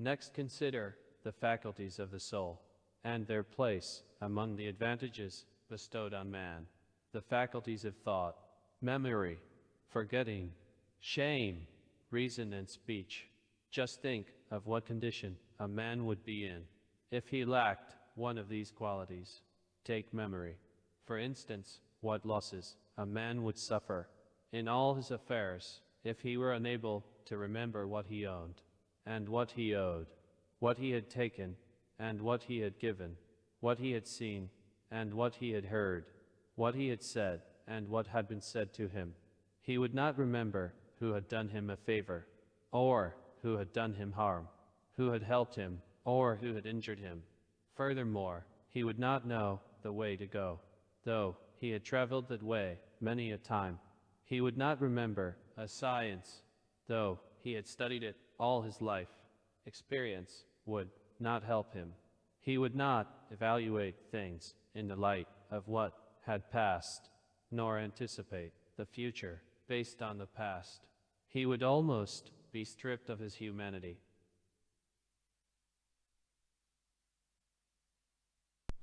Next, consider the faculties of the soul and their place among the advantages bestowed on man. The faculties of thought, memory, forgetting, shame, reason, and speech. Just think of what condition a man would be in if he lacked one of these qualities. Take memory. For instance, what losses a man would suffer in all his affairs if he were unable to remember what he owned, and what he owed, what he had taken, and what he had given, what he had seen, and what he had heard, what he had said, and what had been said to him. He would not remember who had done him a favor, or who had done him harm, who had helped him, or who had injured him. Furthermore, he would not know the way to go, though he had traveled that way many a time. He would not remember a science, though he had studied it all his life. Experience would not help him. He would not evaluate things in the light of what had passed, nor anticipate the future based on the past. He would almost be stripped of his humanity.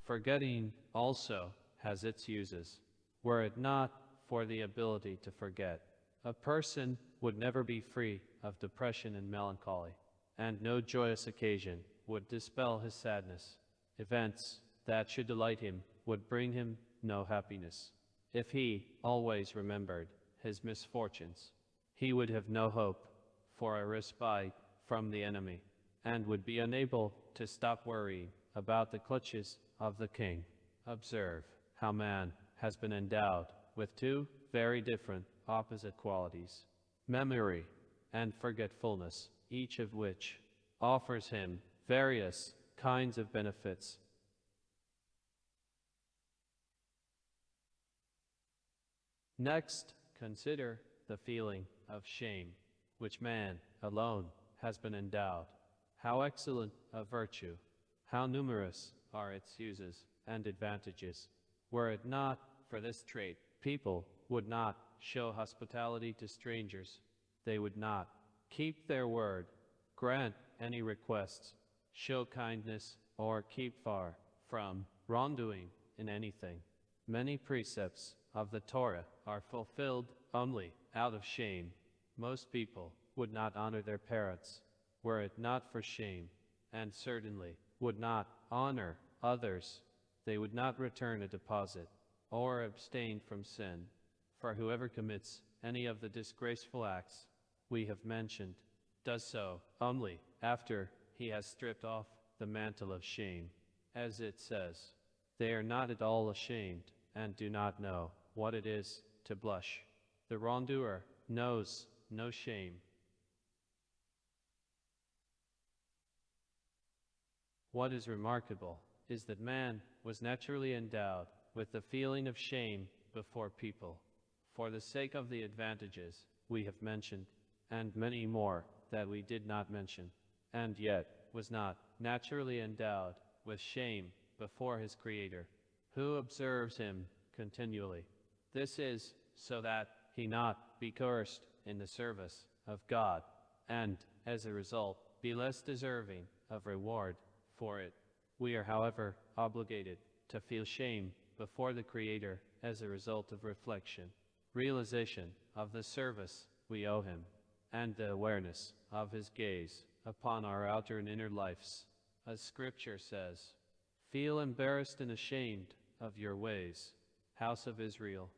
Forgetting also has its uses. Were it not for the ability to forget, a person would never be free of depression and melancholy, and no joyous occasion would dispel his sadness. Events that should delight him would bring him no happiness. If he always remembered his misfortunes, he would have no hope for a respite from the enemy, and would be unable to stop worrying about the clutches of the king. Observe how man has been endowed with two very different, opposite qualities, memory and forgetfulness, each of which offers him various kinds of benefits. Next, consider the feeling of shame, which man alone has been endowed. How excellent a virtue, how numerous are its uses and advantages. Were it not for this trait, people would not show hospitality to strangers. They would not keep their word, grant any requests, show kindness, or keep far from wrongdoing in anything. Many precepts of the Torah are fulfilled only out of shame. Most people would not honor their parents were it not for shame, and certainly would not honor others. They would not return a deposit or abstain from sin. For whoever commits any of the disgraceful acts we have mentioned does so only after he has stripped off the mantle of shame. As it says, they are not at all ashamed and do not know what it is to blush. The wrongdoer knows no shame. What is remarkable is that man was naturally endowed with the feeling of shame before people, for the sake of the advantages we have mentioned, and many more that we did not mention, and yet was not naturally endowed with shame before his Creator, who observes him continually. This is so that he not be coerced in the service of God, and, as a result, be less deserving of reward for it. We are, however, obligated to feel shame before the Creator as a result of reflection, realization of the service we owe him, and the awareness of his gaze upon our outer and inner lives. As Scripture says, "Feel embarrassed and ashamed of your ways, house of Israel.